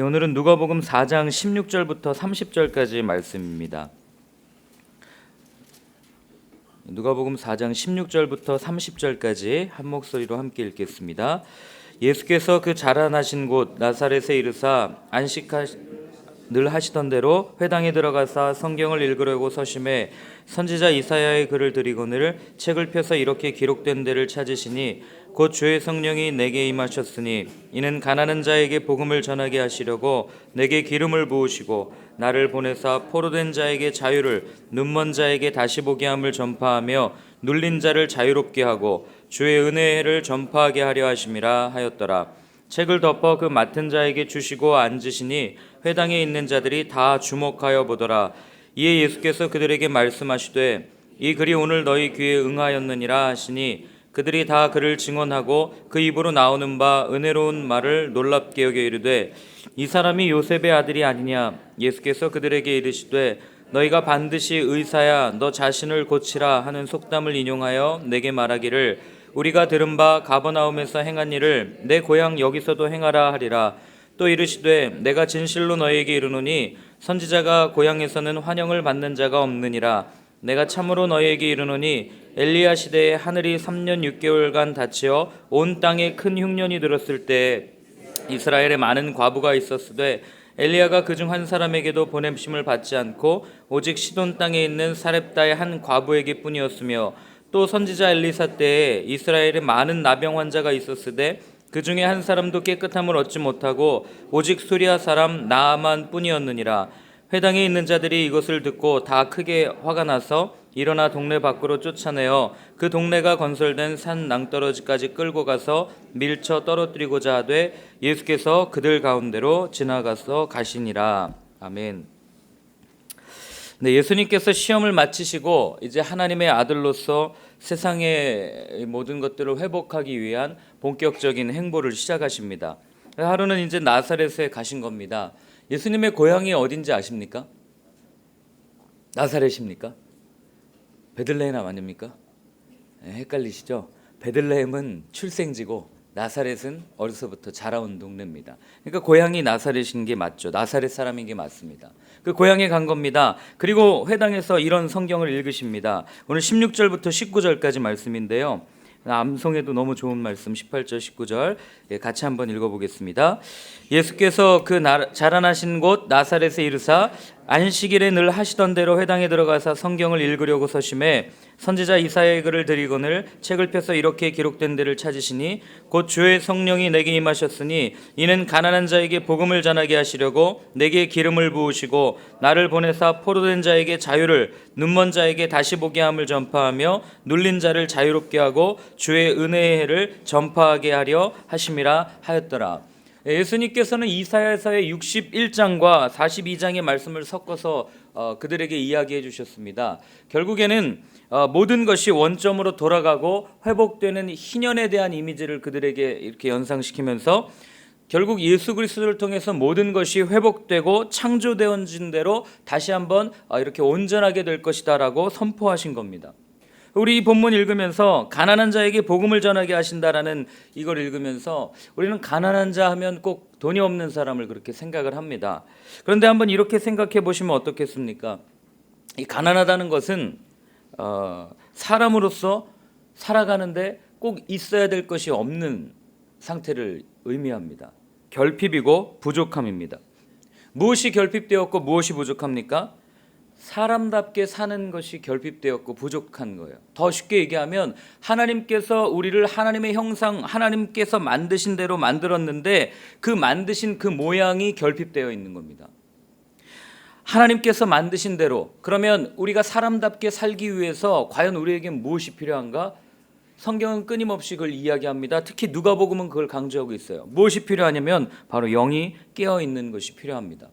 오늘은 누가복음 4장 16절부터 30절까지 말씀입니다. 누가복음 4장 16절부터 30절까지 한 목소리로 함께 읽겠습니다. 예수께서 그 자라나신 곳 나사렛에 이르사 늘 하시던 대로 회당에 들어가사 성경을 읽으려고 서심해 선지자 이사야의 글을 들이거늘 책을 펴서 이렇게 기록된 데를 찾으시니 곧 주의 성령이 내게 임하셨으니 이는 가난한 자에게 복음을 전하게 하시려고 내게 기름을 부으시고 나를 보내사 포로된 자에게 자유를 눈먼 자에게 다시 보게 함을 전파하며 눌린 자를 자유롭게 하고 주의 은혜를 전파하게 하려 하심이라 하였더라. 책을 덮어 그 맡은 자에게 주시고 앉으시니 회당에 있는 자들이 다 주목하여 보더라. 이에 예수께서 그들에게 말씀하시되 이 글이 오늘 너희 귀에 응하였느니라 하시니 그들이 다 그를 증언하고 그 입으로 나오는 바 은혜로운 말을 놀랍게 여겨 이르되 이 사람이 요셉의 아들이 아니냐. 예수께서 그들에게 이르시되 너희가 반드시 의사야 너 자신을 고치라 하는 속담을 인용하여 내게 말하기를 우리가 들은 바 가버나움에서 행한 일을 내 고향 여기서도 행하라 하리라. 또 이르시되 내가 진실로 너희에게 이르노니 선지자가 고향에서는 환영을 받는 자가 없느니라. 내가 참으로 너희에게 이르노니 엘리야 시대에 하늘이 3년 6개월간 닫히어 온 땅에 큰 흉년이 들었을 때 이스라엘에 많은 과부가 있었으되 엘리야가 그중 한 사람에게도 보냄심을 받지 않고 오직 시돈 땅에 있는 사렙다의 한 과부에게 뿐이었으며 또 선지자 엘리사 때에 이스라엘에 많은 나병 환자가 있었으되 그 중에 한 사람도 깨끗함을 얻지 못하고 오직 수리아 사람 나아만 뿐이었느니라. 회당에 있는 자들이 이것을 듣고 다 크게 화가 나서 일어나 동네 밖으로 쫓아내어 그 동네가 건설된 산 낭떠러지까지 끌고 가서 밀쳐 떨어뜨리고자 하되 예수께서 그들 가운데로 지나가서 가시니라. 아멘. 네, 예수님께서 시험을 마치시고 이제 하나님의 아들로서 세상의 모든 것들을 회복하기 위한 본격적인 행보를 시작하십니다. 하루는 이제 나사렛에 가신 겁니다. 예수님의 고향이 어딘지 아십니까? 나사렛입니까? 베들레헴 아닙니까? 네, 헷갈리시죠? 베들레헴은 출생지고 나사렛은 어려서부터 자라온 동네입니다. 그러니까 고향이 나사렛인 게 맞죠. 나사렛 사람인 게 맞습니다. 그 고향에 간 겁니다. 그리고 회당에서 이런 성경을 읽으십니다. 오늘 16절부터 19절까지 말씀인데요. 암송에도 너무 좋은 말씀 18절 19절 같이 한번 읽어보겠습니다. 예수께서 그 자라나신 곳 나사렛에 이르사 안식일에 늘 하시던 대로 회당에 들어가서 성경을 읽으려고 서심해 선지자 이사야의 글을 들이거늘 책을 펴서 이렇게 기록된 데를 찾으시니 곧 주의 성령이 내게 임하셨으니 이는 가난한 자에게 복음을 전하게 하시려고 내게 기름을 부으시고 나를 보내사 포로된 자에게 자유를 눈먼 자에게 다시 보게 함을 전파하며 눌린 자를 자유롭게 하고 주의 은혜의 해를 전파하게 하려 하심이라 하였더라. 예수님께서는 이사야서의 61장과 42장의 말씀을 섞어서 그들에게 이야기해 주셨습니다. 결국에는 모든 것이 원점으로 돌아가고 회복되는 희년에 대한 이미지를 그들에게 이렇게 연상시키면서 결국 예수 그리스도를 통해서 모든 것이 회복되고 창조되어진 대로 다시 한번 이렇게 온전하게 될 것이다라고 선포하신 겁니다. 우리 이 본문 읽으면서 가난한 자에게 복음을 전하게 하신다라는 이걸 읽으면서 우리는 가난한 자 하면 꼭 돈이 없는 사람을 그렇게 생각을 합니다. 그런데 한번 이렇게 생각해 보시면 어떻겠습니까? 이 가난하다는 것은 사람으로서 살아가는데 꼭 있어야 될 것이 없는 상태를 의미합니다. 결핍이고 부족함입니다. 무엇이 결핍되었고 무엇이 부족합니까? 사람답게 사는 것이 결핍되었고 부족한 거예요. 더 쉽게 얘기하면 하나님께서 우리를 하나님의 형상, 하나님께서 만드신 대로 만들었는데 그 만드신 그 모양이 결핍되어 있는 겁니다. 하나님께서 만드신 대로, 그러면 우리가 사람답게 살기 위해서 과연 우리에게 무엇이 필요한가? 성경은 끊임없이 그걸 이야기합니다. 특히 누가복음은 그걸 강조하고 있어요. 무엇이 필요하냐면 바로 영이 깨어있는 것이 필요합니다.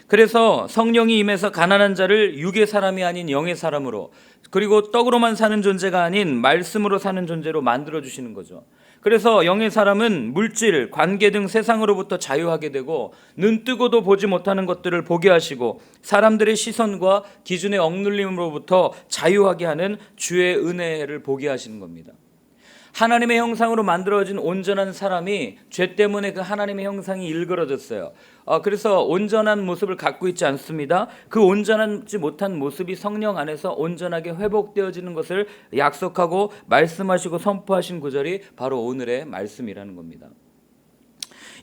그래서 성령이 임해서 가난한 자를 육의 사람이 아닌 영의 사람으로, 그리고 떡으로만 사는 존재가 아닌 말씀으로 사는 존재로 만들어주시는 거죠. 그래서 영의 사람은 물질, 관계 등 세상으로부터 자유하게 되고 눈 뜨고도 보지 못하는 것들을 보게 하시고 사람들의 시선과 기준의 억눌림으로부터 자유하게 하는 주의 은혜를 보게 하시는 겁니다. 하나님의 형상으로 만들어진 온전한 사람이 죄 때문에 그 하나님의 형상이 일그러졌어요. 그래서 온전한 모습을 갖고 있지 않습니다. 그 온전하지 못한 모습이 성령 안에서 온전하게 회복되어지는 것을 약속하고 말씀하시고 선포하신 구절이 바로 오늘의 말씀이라는 겁니다.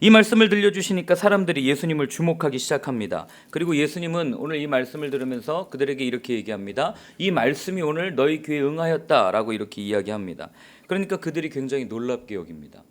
이 말씀을 들려주시니까 사람들이 예수님을 주목하기 시작합니다. 그리고 예수님은 오늘 이 말씀을 들으면서 그들에게 이렇게 얘기합니다. 이 말씀이 오늘 너희 귀에 응하였다라고 이렇게 이야기합니다. 그러니까 그들이 굉장히 놀랍게 여깁니다.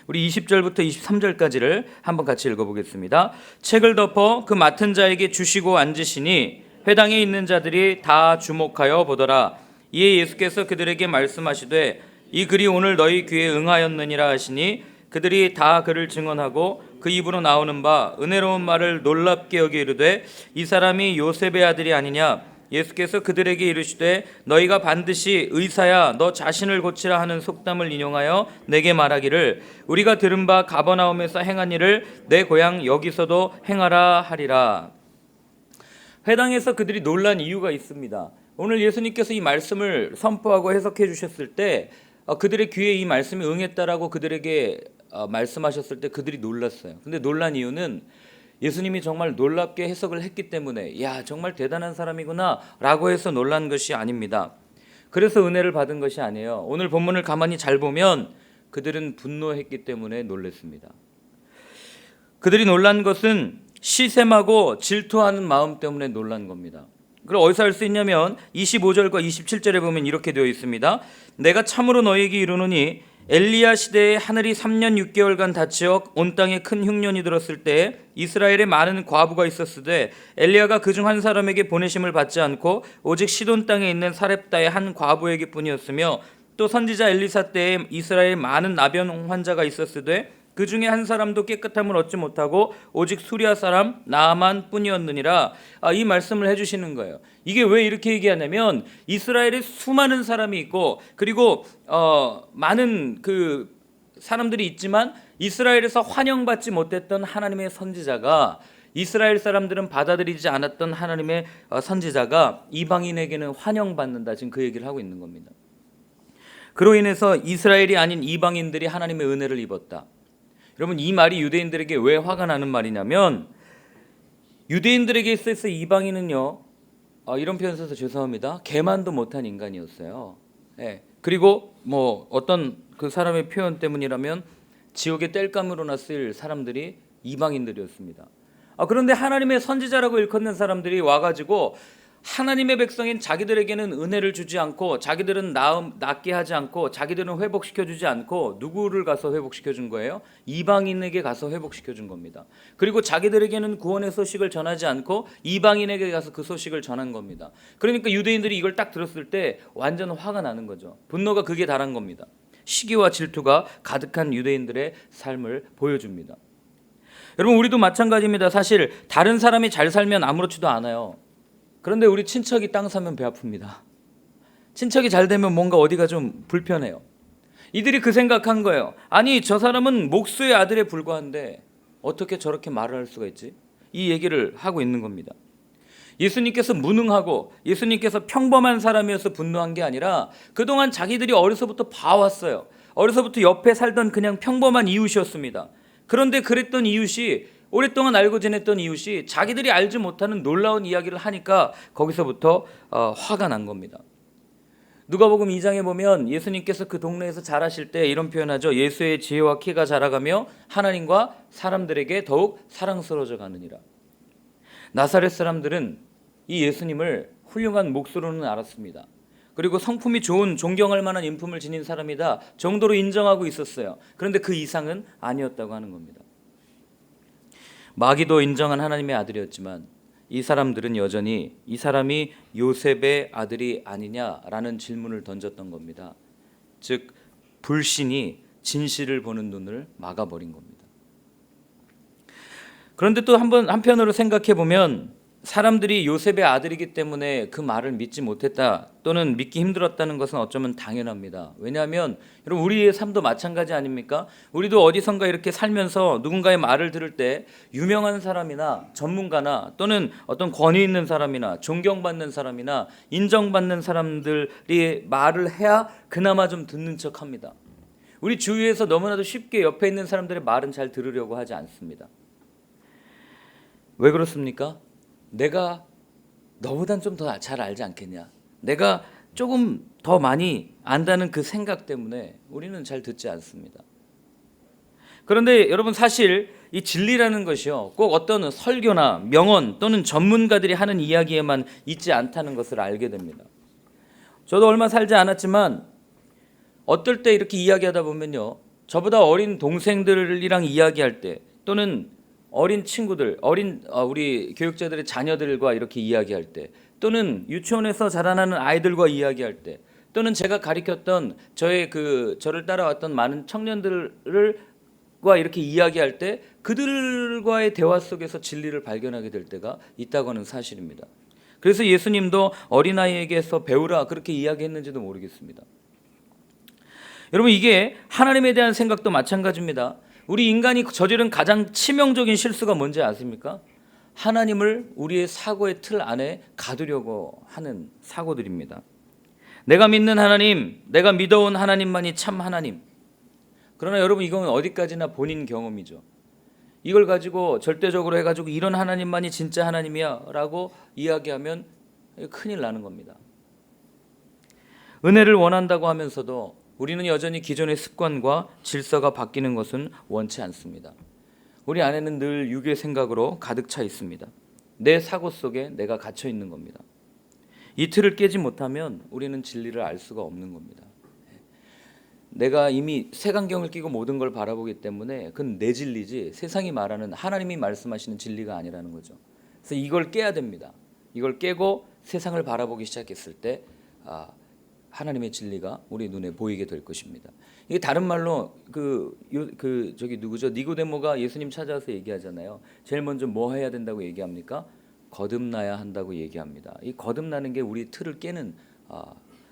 우리 20절부터 23절까지를 한번 같이 읽어보겠습니다. 책을 덮어 그 맡은 자에게 주시고 앉으시니 회당에 있는 자들이 다 주목하여 보더라. 이에 예수께서 그들에게 말씀하시되 이 글이 오늘 너희 귀에 응하였느니라 하시니 그들이 다 그를 증언하고 그 입으로 나오는 바 은혜로운 말을 놀랍게 여기 이르되 이 사람이 요셉의 아들이 아니냐. 예수께서 그들에게 이르시되 너희가 반드시 의사야 너 자신을 고치라 하는 속담을 인용하여 내게 말하기를 우리가 들은 바 가버나움에서 행한 일을 내 고향 여기서도 행하라 하리라. 회당에서 그들이 놀란 이유가 있습니다. 오늘 예수님께서 이 말씀을 선포하고 해석해 주셨을 때 그들의 귀에 이 말씀이 응했다라고 그들에게 말씀하셨을 때 그들이 놀랐어요. 근데 놀란 이유는 예수님이 정말 놀랍게 해석을 했기 때문에 야 정말 대단한 사람이구나 라고 해서 놀란 것이 아닙니다. 그래서 은혜를 받은 것이 아니에요. 오늘 본문을 가만히 잘 보면 그들은 분노했기 때문에 놀랐습니다. 그들이 놀란 것은 시샘하고 질투하는 마음 때문에 놀란 겁니다. 그럼 어디서 알 수 있냐면 25절과 27절에 보면 이렇게 되어 있습니다. 내가 참으로 너희에게 이르노니 엘리야 시대에 하늘이 3년 6개월간 닫히어 온 땅에 큰 흉년이 들었을 때 이스라엘에 많은 과부가 있었으되 엘리야가 그중 한 사람에게 보내심을 받지 않고 오직 시돈 땅에 있는 사렙다의 한 과부에게 뿐이었으며 또 선지자 엘리사 때에 이스라엘에 많은 나병 환자가 있었으되 그 중에 한 사람도 깨끗함을 얻지 못하고 오직 수리아 사람 나아만 뿐이었느니라. 이 말씀을 해주시는 거예요. 이게 왜 이렇게 얘기하냐면 이스라엘에 수많은 사람이 있고 그리고 많은 그 사람들이 있지만 이스라엘에서 환영받지 못했던 하나님의 선지자가 이스라엘 사람들은 받아들이지 않았던 하나님의 선지자가 이방인에게는 환영받는다. 지금 그 얘기를 하고 있는 겁니다. 그로 인해서 이스라엘이 아닌 이방인들이 하나님의 은혜를 입었다. 여러분 이 말이 유대인들에게 왜 화가 나는 말이냐면 유대인들에게 있어서 이방인은요 이런 표현 써서 죄송합니다. 개만도 못한 인간이었어요. 그리고 뭐 어떤 그 사람의 표현 때문이라면 지옥의 땔감으로나 쓰일 사람들이 이방인들이었습니다. 그런데 하나님의 선지자라고 일컫는 사람들이 와가지고 하나님의 백성인 자기들에게는 은혜를 주지 않고 자기들은 낫게 하지 않고 자기들은 회복시켜주지 않고 누구를 가서 회복시켜준 거예요? 이방인에게 가서 회복시켜준 겁니다. 그리고 자기들에게는 구원의 소식을 전하지 않고 이방인에게 가서 그 소식을 전한 겁니다. 그러니까 유대인들이 이걸 딱 들었을 때 완전 화가 나는 거죠. 분노가 극에 달한 겁니다. 시기와 질투가 가득한 유대인들의 삶을 보여줍니다. 여러분 우리도 마찬가지입니다. 사실 다른 사람이 잘 살면 아무렇지도 않아요. 그런데 우리 친척이 땅 사면 배 아픕니다. 친척이 잘 되면 뭔가 어디가 좀 불편해요. 이들이 그 생각한 거예요. 아니 저 사람은 목수의 아들에 불과한데 어떻게 저렇게 말을 할 수가 있지? 이 얘기를 하고 있는 겁니다. 예수님께서 무능하고 예수님께서 평범한 사람이어서 분노한 게 아니라 그동안 자기들이 어려서부터 봐왔어요. 어려서부터 옆에 살던 그냥 평범한 이웃이었습니다. 그런데 그랬던 이웃이 오랫동안 알고 지냈던 이웃이 자기들이 알지 못하는 놀라운 이야기를 하니까 거기서부터 화가 난 겁니다. 누가복음 2장에 보면 예수님께서 그 동네에서 자라실 때 이런 표현하죠. 예수의 지혜와 키가 자라가며 하나님과 사람들에게 더욱 사랑스러워져 가느니라. 나사렛 사람들은 이 예수님을 훌륭한 목수로는 알았습니다. 그리고 성품이 좋은 존경할 만한 인품을 지닌 사람이다 정도로 인정하고 있었어요. 그런데 그 이상은 아니었다고 하는 겁니다. 마귀도 인정한 하나님의 아들이었지만 이 사람들은 여전히 이 사람이 요셉의 아들이 아니냐라는 질문을 던졌던 겁니다. 즉 불신이 진실을 보는 눈을 막아버린 겁니다. 그런데 또 한편으로 생각해 보면 사람들이 요셉의 아들이기 때문에 그 말을 믿지 못했다 또는 믿기 힘들었다는 것은 어쩌면 당연합니다. 왜냐하면 여러분 우리의 삶도 마찬가지 아닙니까? 우리도 어디선가 이렇게 살면서 누군가의 말을 들을 때 유명한 사람이나 전문가나 또는 어떤 권위 있는 사람이나 존경받는 사람이나 인정받는 사람들이 말을 해야 그나마 좀 듣는 척합니다. 우리 주위에서 너무나도 쉽게 옆에 있는 사람들의 말은 잘 들으려고 하지 않습니다. 왜 그렇습니까? 내가 너보단 좀 더 잘 알지 않겠냐, 내가 조금 더 많이 안다는 그 생각 때문에 우리는 잘 듣지 않습니다. 그런데 여러분, 사실 이 진리라는 것이요, 꼭 어떤 설교나 명언 또는 전문가들이 하는 이야기에만 있지 않다는 것을 알게 됩니다. 저도 얼마 살지 않았지만 어떨 때 이렇게 이야기하다 보면요, 저보다 어린 동생들이랑 이야기할 때, 또는 어린 친구들, 우리 교육자들의 자녀들과 이렇게 이야기할 때, 또는 유치원에서 자라나는 아이들과 이야기할 때, 또는 제가 가르쳤던 저를 따라왔던 많은 청년들과 이렇게 이야기할 때, 그들과의 대화 속에서 진리를 발견하게 될 때가 있다고 하는 사실입니다. 그래서 예수님도 어린아이에게서 배우라 그렇게 이야기했는지도 모르겠습니다. 여러분, 이게 하나님에 대한 생각도 마찬가지입니다. 우리 인간이 저지른 가장 치명적인 실수가 뭔지 아십니까? 하나님을 우리의 사고의 틀 안에 가두려고 하는 사고들입니다. 내가 믿는 하나님, 내가 믿어온 하나님만이 참 하나님. 그러나 여러분, 이건 어디까지나 본인 경험이죠. 이걸 가지고 절대적으로 해가지고 이런 하나님만이 진짜 하나님이야 라고 이야기하면 큰일 나는 겁니다. 은혜를 원한다고 하면서도 우리는 여전히 기존의 습관과 질서가 바뀌는 것은 원치 않습니다. 우리 안에는 늘 육의 생각으로 가득 차 있습니다. 내 사고 속에 내가 갇혀 있는 겁니다. 이 틀을 깨지 못하면 우리는 진리를 알 수가 없는 겁니다. 내가 이미 색안경을 끼고 모든 걸 바라보기 때문에 그건 내 진리지 세상이 말하는, 하나님이 말씀하시는 진리가 아니라는 거죠. 그래서 이걸 깨야 됩니다. 이걸 깨고 세상을 바라보기 시작했을 때 하나님의 진리가 우리 눈에 보이게 될 것입니다. 이게 다른 말로 누구죠? 니고데모가 예수님 찾아와서 얘기하잖아요. 제일 먼저 뭐 해야 된다고 얘기합니까? 거듭나야 한다고 얘기합니다. 이 거듭나는 게 우리 틀을 깨는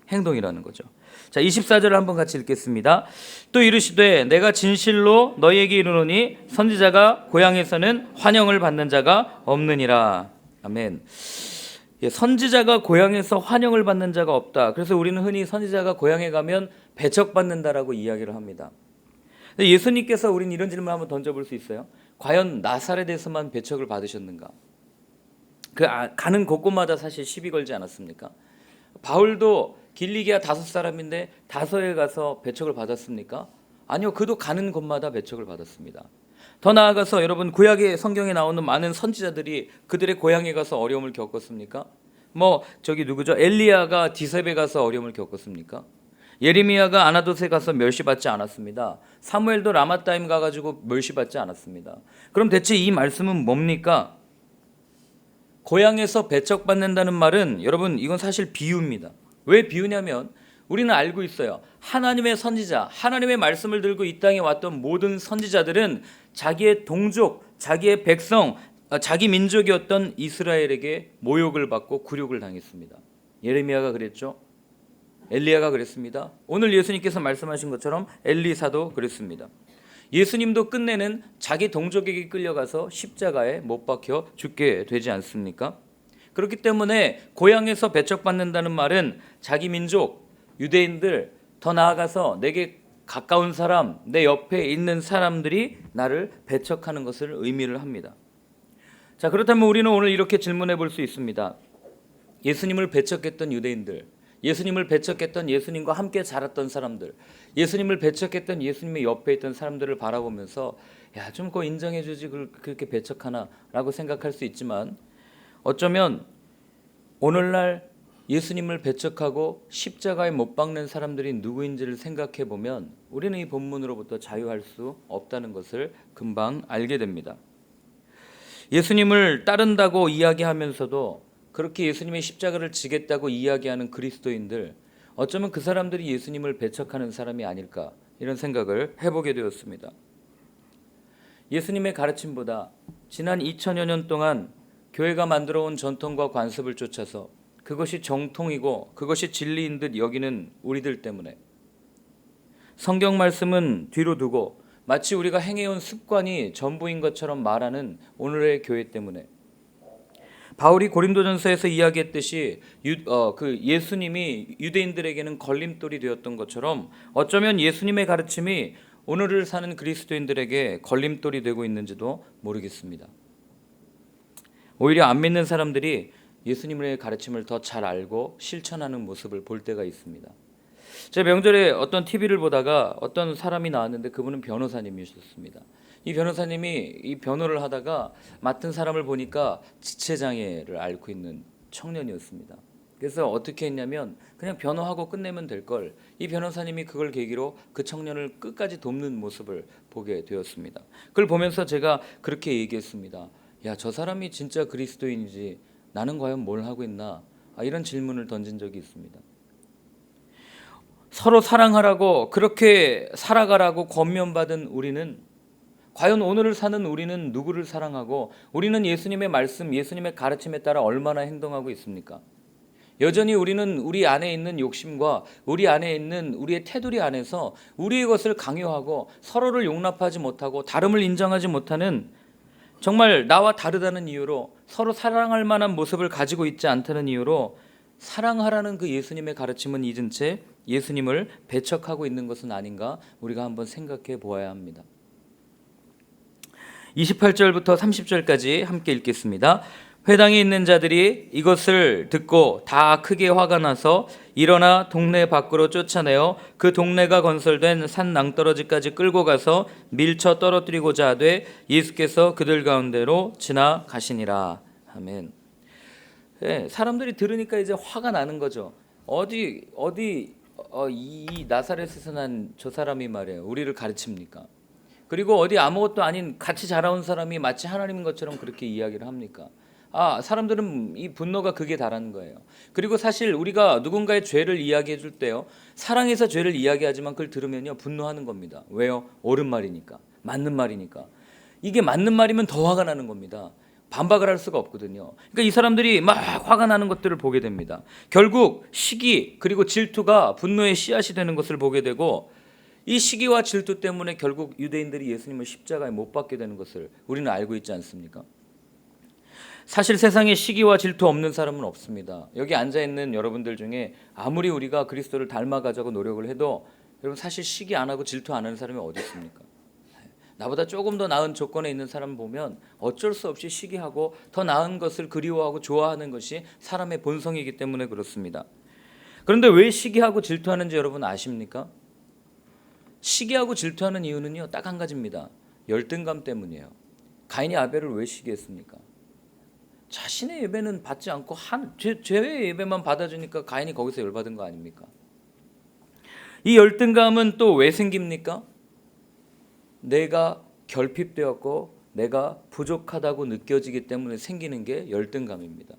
행동이라는 거죠. 자, 24절을 한번 같이 읽겠습니다. 또 이르시되 내가 진실로 너희에게 이르노니 선지자가 고향에서는 환영을 받는 자가 없느니라. 아멘. 선지자가 고향에서 환영을 받는 자가 없다. 그래서 우리는 흔히 선지자가 고향에 가면 배척받는다라고 이야기를 합니다. 예수님께서 우리는 이런 질문을 한번 던져볼 수 있어요. 과연 나사렛에서만 배척을 받으셨는가? 가는 곳곳마다 사실 시비 걸지 않았습니까? 바울도 길리기아 다섯 사람인데 다소에 가서 배척을 받았습니까? 아니요, 그도 가는 곳마다 배척을 받았습니다. 더 나아가서 여러분, 구약의 성경에 나오는 많은 선지자들이 그들의 고향에 가서 어려움을 겪었습니까? 엘리야가 디셉에 가서 어려움을 겪었습니까? 예레미야가 아나돗에 가서 멸시받지 않았습니다. 사무엘도 라마타임 가가지고 멸시받지 않았습니다. 그럼 대체 이 말씀은 뭡니까? 고향에서 배척받는다는 말은 여러분, 이건 사실 비유입니다. 왜 비유냐면 우리는 알고 있어요. 하나님의 선지자, 하나님의 말씀을 들고 이 땅에 왔던 모든 선지자들은 자기의 동족, 자기의 백성, 자기 민족이었던 이스라엘에게 모욕을 받고 굴욕을 당했습니다. 예레미야가 그랬죠. 엘리야가 그랬습니다. 오늘 예수님께서 말씀하신 것처럼 엘리사도 그랬습니다. 예수님도 끝내는 자기 동족에게 끌려가서 십자가에 못 박혀 죽게 되지 않습니까? 그렇기 때문에 고향에서 배척받는다는 말은 자기 민족, 유대인들, 더 나아가서 내게 가까운 사람, 내 옆에 있는 사람들이 나를 배척하는 것을 의미를 합니다. 자, 그렇다면 우리는 오늘 이렇게 질문해 볼 수 있습니다. 예수님을 배척했던 유대인들, 예수님을 배척했던 예수님과 함께 자랐던 사람들, 예수님을 배척했던 예수님의 옆에 있던 사람들을 바라보면서 좀 그거 인정해 주지 그렇게 배척하나 라고 생각할 수 있지만, 어쩌면 오늘날 예수님을 배척하고 십자가에 못 박는 사람들이 누구인지를 생각해 보면 우리는 이 본문으로부터 자유할 수 없다는 것을 금방 알게 됩니다. 예수님을 따른다고 이야기하면서도 그렇게 예수님의 십자가를 지겠다고 이야기하는 그리스도인들, 어쩌면 그 사람들이 예수님을 배척하는 사람이 아닐까, 이런 생각을 해보게 되었습니다. 예수님의 가르침보다 지난 2000여 년 동안 교회가 만들어온 전통과 관습을 쫓아서 그것이 정통이고 그것이 진리인 듯 여기는 우리들 때문에, 성경 말씀은 뒤로 두고 마치 우리가 행해온 습관이 전부인 것처럼 말하는 오늘의 교회 때문에, 바울이 고린도전서에서 이야기했듯이 예수님이 유대인들에게는 걸림돌이 되었던 것처럼 어쩌면 예수님의 가르침이 오늘을 사는 그리스도인들에게 걸림돌이 되고 있는지도 모르겠습니다. 오히려 안 믿는 사람들이 예수님의 가르침을 더 잘 알고 실천하는 모습을 볼 때가 있습니다. 제가 명절에 어떤 TV를 보다가 어떤 사람이 나왔는데 그분은 변호사님이셨습니다. 이 변호사님이 이 변호를 하다가 맡은 사람을 보니까 지체장애를 앓고 있는 청년이었습니다. 그래서 어떻게 했냐면 그냥 변호하고 끝내면 될 걸, 이 변호사님이 그걸 계기로 그 청년을 끝까지 돕는 모습을 보게 되었습니다. 그걸 보면서 제가 그렇게 얘기했습니다. 야, 저 사람이 진짜 그리스도인이지 나는 과연 뭘 하고 있나? 이런 질문을 던진 적이 있습니다. 서로 사랑하라고 그렇게 살아가라고 권면받은 우리는 과연 오늘을 사는 우리는 누구를 사랑하고 우리는 예수님의 말씀, 예수님의 가르침에 따라 얼마나 행동하고 있습니까? 여전히 우리는 우리 안에 있는 욕심과 우리 안에 있는 우리의 테두리 안에서 우리의 것을 강요하고 서로를 용납하지 못하고 다름을 인정하지 못하는, 정말 나와 다르다는 이유로 서로 사랑할 만한 모습을 가지고 있지 않다는 이유로 사랑하라는 그 예수님의 가르침은 잊은 채 예수님을 배척하고 있는 것은 아닌가 우리가 한번 생각해 보아야 합니다. 28절부터 30절까지 함께 읽겠습니다. 회당에 있는 자들이 이것을 듣고 다 크게 화가 나서 일어나 동네 밖으로 쫓아내어 그 동네가 건설된 산 낭떠러지까지 끌고 가서 밀쳐 떨어뜨리고자 하되 예수께서 그들 가운데로 지나가시니라. 아멘. 네, 사람들이 들으니까 이제 화가 나는 거죠. 이 나사렛에서 난 저 사람이 말이에요, 우리를 가르칩니까? 그리고 어디 아무것도 아닌 같이 자라온 사람이 마치 하나님인 것처럼 그렇게 이야기를 합니까? 사람들은 이 분노가 극에 달하는 거예요. 그리고 사실 우리가 누군가의 죄를 이야기해 줄 때요, 사랑해서 죄를 이야기하지만 그걸 들으면요 분노하는 겁니다. 왜요? 옳은 말이니까, 맞는 말이니까. 이게 맞는 말이면 더 화가 나는 겁니다. 반박을 할 수가 없거든요. 그러니까 이 사람들이 막 화가 나는 것들을 보게 됩니다. 결국 시기 그리고 질투가 분노의 씨앗이 되는 것을 보게 되고, 이 시기와 질투 때문에 결국 유대인들이 예수님을 십자가에 못 박게 되는 것을 우리는 알고 있지 않습니까? 사실 세상에 시기와 질투 없는 사람은 없습니다. 여기 앉아있는 여러분들 중에 아무리 우리가 그리스도를 닮아가자고 노력을 해도 여러분 사실 시기 안 하고 질투 안 하는 사람이 어디 있습니까? 나보다 조금 더 나은 조건에 있는 사람 보면 어쩔 수 없이 시기하고 더 나은 것을 그리워하고 좋아하는 것이 사람의 본성이기 때문에 그렇습니다. 그런데 왜 시기하고 질투하는지 여러분 아십니까? 시기하고 질투하는 이유는요 딱 한 가지입니다. 열등감 때문이에요. 가인이 아벨을 왜 시기했습니까? 자신의 예배는 받지 않고 죄의 예배만 받아주니까 가인이 거기서 열받은 거 아닙니까? 이 열등감은 또 왜 생깁니까? 내가 결핍되었고 내가 부족하다고 느껴지기 때문에 생기는 게 열등감입니다.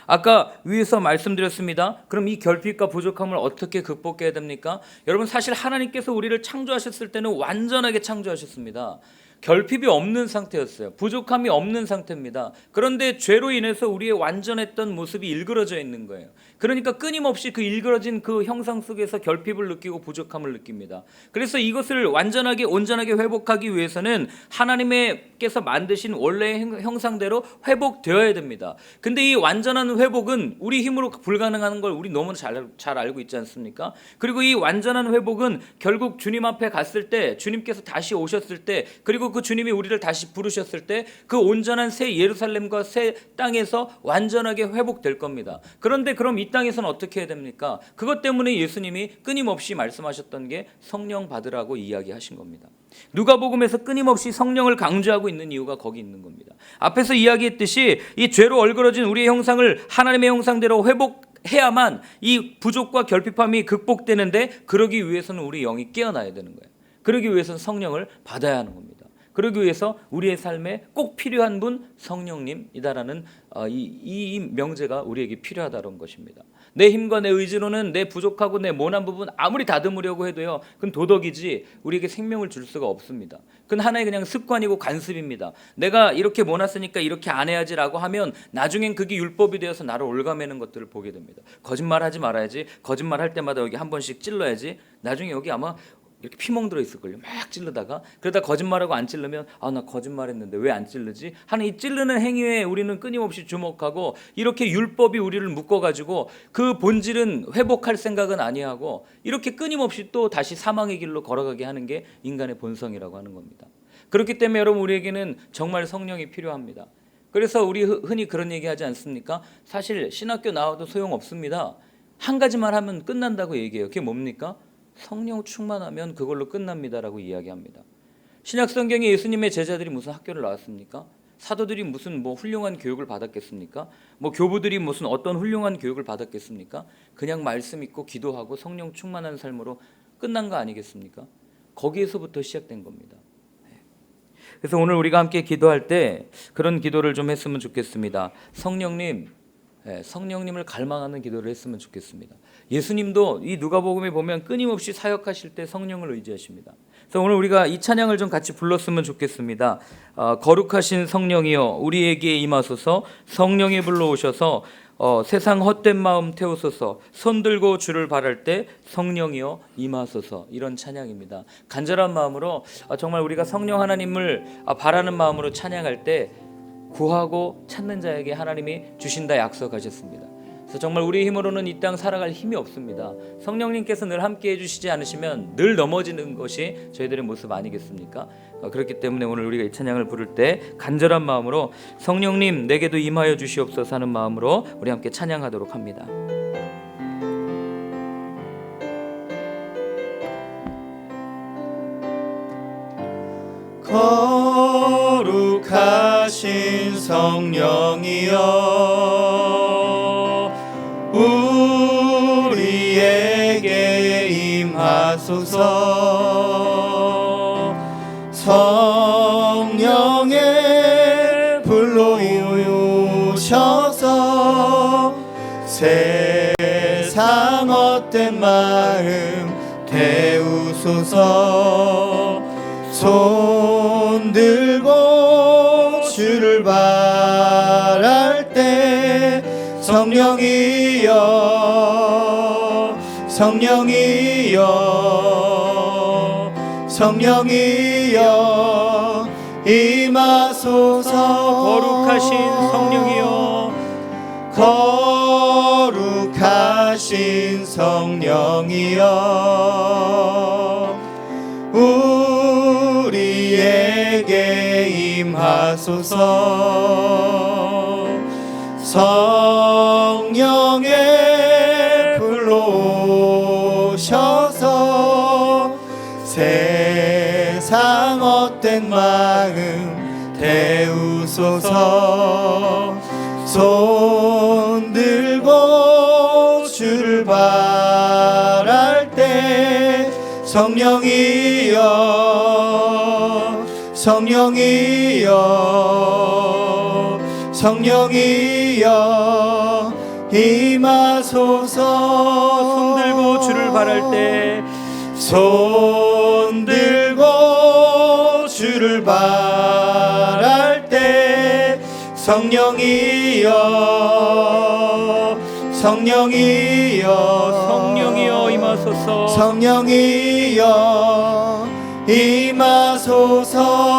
아까 위에서 말씀드렸습니다. 그럼 이 결핍과 부족함을 어떻게 극복해야 됩니까? 여러분 사실 하나님께서 우리를 창조하셨을 때는 완전하게 창조하셨습니다. 결핍이 없는 상태였어요. 부족함이 없는 상태입니다. 그런데 죄로 인해서 우리의 완전했던 모습이 일그러져 있는 거예요. 그러니까 끊임없이 그 일그러진 그 형상 속에서 결핍을 느끼고 부족함을 느낍니다. 그래서 이것을 완전하게 온전하게 회복하기 위해서는 하나님께서 만드신 원래의 형상대로 회복되어야 됩니다. 근데 이 완전한 회복은 우리 힘으로 불가능한 걸 우리 너무 잘 알고 있지 않습니까? 그리고 이 완전한 회복은 결국 주님 앞에 갔을 때, 주님께서 다시 오셨을 때, 그리고 그 주님이 우리를 다시 부르셨을 때 그 온전한 새 예루살렘과 새 땅에서 완전하게 회복될 겁니다. 그런데 그럼 이 땅에서는 어떻게 해야 됩니까? 그것 때문에 예수님이 끊임없이 말씀하셨던 게 성령 받으라고 이야기하신 겁니다. 누가복음에서 끊임없이 성령을 강조하고 있는 이유가 거기 있는 겁니다. 앞에서 이야기했듯이 이 죄로 얼그러진 우리의 형상을 하나님의 형상대로 회복해야만 이 부족과 결핍함이 극복되는데, 그러기 위해서는 우리 영이 깨어나야 되는 거예요. 그러기 위해서는 성령을 받아야 하는 겁니다. 그러기 위해서 우리의 삶에 꼭 필요한 분 성령님이다라는 이 명제가 우리에게 필요하다는 것입니다. 내 힘과 내 의지로는 내 부족하고 내 모난 부분 아무리 다듬으려고 해도요, 그건 도덕이지 우리에게 생명을 줄 수가 없습니다. 그건 하나의 그냥 습관이고 관습입니다. 내가 이렇게 모났으니까 이렇게 안 해야지라고 하면 나중엔 그게 율법이 되어서 나를 올가매는 것들을 보게 됩니다. 거짓말하지 말아야지, 거짓말할 때마다 여기 한 번씩 찔러야지, 나중에 여기 아마 이렇게 피멍 들어 있을걸요. 막 찌르다가 그러다 거짓말하고 안 찌르면 나 거짓말했는데 왜 안 찌르지? 하는 이 찌르는 행위에 우리는 끊임없이 주목하고 이렇게 율법이 우리를 묶어가지고 그 본질은 회복할 생각은 아니하고 이렇게 끊임없이 또 다시 사망의 길로 걸어가게 하는 게 인간의 본성이라고 하는 겁니다. 그렇기 때문에 여러분 우리에게는 정말 성령이 필요합니다. 그래서 우리 흔히 그런 얘기하지 않습니까? 사실 신학교 나와도 소용없습니다. 한 가지만 하면 끝난다고 얘기해요. 그게 뭡니까? 성령 충만하면 그걸로 끝납니다라고 이야기합니다. 신약 성경에 예수님의 제자들이 무슨 학교를 나왔습니까? 사도들이 무슨 훌륭한 교육을 받았겠습니까? 교부들이 무슨 어떤 훌륭한 교육을 받았겠습니까? 그냥 말씀 읽고 기도하고 성령 충만한 삶으로 끝난 거 아니겠습니까? 거기에서부터 시작된 겁니다. 그래서 오늘 우리가 함께 기도할 때 그런 기도를 좀 했으면 좋겠습니다. 성령님을 갈망하는 기도를 했으면 좋겠습니다. 예수님도 이 누가복음에 보면 끊임없이 사역하실 때 성령을 의지하십니다. 그래서 오늘 우리가 이 찬양을 좀 같이 불렀으면 좋겠습니다. 거룩하신 성령이여 우리에게 임하소서. 성령이 불러오셔서 세상 헛된 마음 태우소서. 손들고 주를 바랄 때 성령이여 임하소서. 이런 찬양입니다. 간절한 마음으로 정말 우리가 성령 하나님을 바라는 마음으로 찬양할 때 구하고 찾는 자에게 하나님이 주신다 약속하셨습니다. 그래서 정말 우리 힘으로는 이 땅 살아갈 힘이 없습니다. 성령님께서 늘 함께 해주시지 않으시면 늘 넘어지는 것이 저희들의 모습 아니겠습니까? 그렇기 때문에 오늘 우리가 이 찬양을 부를 때 간절한 마음으로 성령님 내게도 임하여 주시옵소서 하는 마음으로 우리 함께 찬양하도록 합니다. 거룩하신 성령이여 우리에게 임하소서. 성령의 불로 오셔서 세상 헛된 마음 태우소서. 손 들고 주를 바랄 때 성령이여 성령이여 성령이여 임하소서. 거룩하신 성령이여 거룩하신 성령이여 우리에게 임하소서. 성령의 불로 오셔서 세상 헛된 마음 태우소서. 손 들고 주를 바랄 때 성령이여 성령이여 성령이여 임하소서. 손 들고 주를 바랄 때 손 들고 주를 바랄 때 성령이여 성령이여 성령이여 임하소서. 성령이여 임하소서.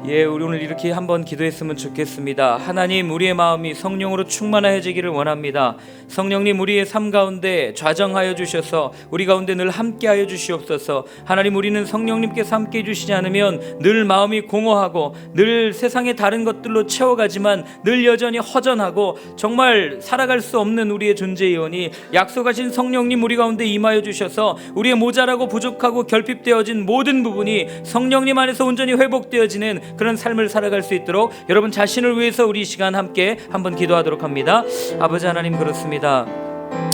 우리 오늘 이렇게 한번 기도했으면 좋겠습니다. 하나님, 우리의 마음이 성령으로 충만해지기를 원합니다. 성령님, 우리의 삶 가운데 좌정하여 주셔서 우리 가운데 늘 함께하여 주시옵소서. 하나님, 우리는 성령님께서 함께 해주시지 않으면 늘 마음이 공허하고 늘 세상의 다른 것들로 채워가지만 늘 여전히 허전하고 정말 살아갈 수 없는 우리의 존재이오니 약속하신 성령님 우리 가운데 임하여 주셔서 우리의 모자라고 부족하고 결핍되어진 모든 부분이 성령님 안에서 온전히 회복되어지는 그런 삶을 살아갈 수 있도록 여러분 자신을 위해서 우리 이 시간 함께 한번 기도하도록 합니다. 아버지 하나님, 그렇습니다.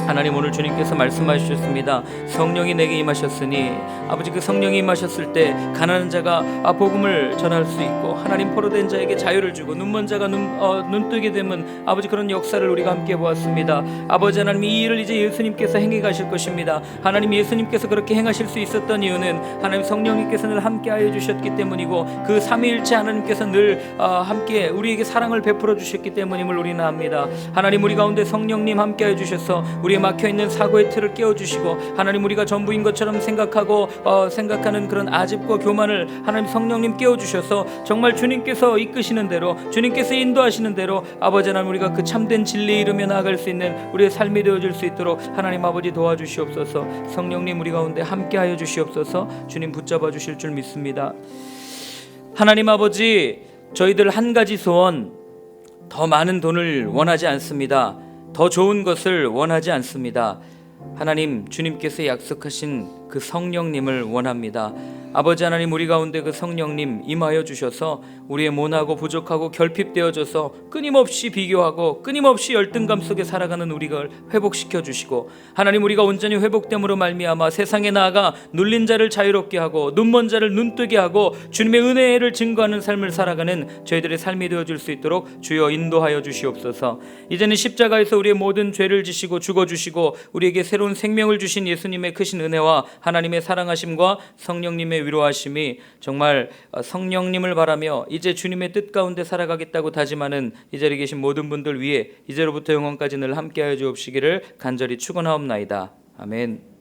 하나님, 오늘 주님께서 말씀하셨습니다. 성령이 내게 임하셨으니 아버지, 그 성령이 임하셨을 때 가난한 자가 복음을 전할 수 있고 하나님, 포로된 자에게 자유를 주고 눈먼 자가 눈뜨게 되면 아버지, 그런 역사를 우리가 함께 보았습니다. 아버지 하나님, 이 일을 이제 예수님께서 행해 가실 것입니다. 하나님, 예수님께서 그렇게 행하실 수 있었던 이유는 하나님 성령님께서 늘 함께하여 주셨기 때문이고 그 삼위일체 하나님께서 늘 함께 우리에게 사랑을 베풀어 주셨기 때문임을 우리는 압니다. 하나님, 우리 가운데 성령님 함께하여 주셔서 우리의 막혀있는 사고의 틀을 깨워주시고 하나님 우리가 전부인 것처럼 생각하는 그런 아집과 교만을 하나님 성령님 깨워주셔서 정말 주님께서 이끄시는 대로 주님께서 인도하시는 대로 아버지 하나님 우리가 그 참된 진리에 이르며 나아갈 수 있는 우리의 삶이 되어줄 수 있도록 하나님 아버지 도와주시옵소서. 성령님 우리 가운데 함께하여 주시옵소서. 주님 붙잡아 주실 줄 믿습니다. 하나님 아버지, 저희들 한 가지 소원, 더 많은 돈을 원하지 않습니다. 더 좋은 것을 원하지 않습니다. 하나님, 주님께서 약속하신 그 성령님을 원합니다. 아버지 하나님, 우리 가운데 그 성령님 임하여 주셔서 우리의 모나고 부족하고 결핍되어져서 끊임없이 비교하고 끊임없이 열등감 속에 살아가는 우리를 회복시켜 주시고, 하나님 우리가 온전히 회복됨으로 말미암아 세상에 나아가 눌린 자를 자유롭게 하고 눈먼 자를 눈뜨게 하고 주님의 은혜를 증거하는 삶을 살아가는 저희들의 삶이 되어줄 수 있도록 주여 인도하여 주시옵소서. 이제는 십자가에서 우리의 모든 죄를 지시고 죽어주시고 우리에게 새로운 생명을 주신 예수님의 크신 은혜와 하나님의 사랑하심과 성령님의 위로하심이 정말 성령님을 바라며 이제 주님의 뜻 가운데 살아가겠다고 다짐하는 이 자리에 계신 모든 분들 위해 이제로부터 영원까지 늘 함께하여 주옵시기를 간절히 축원하옵나이다. 아멘.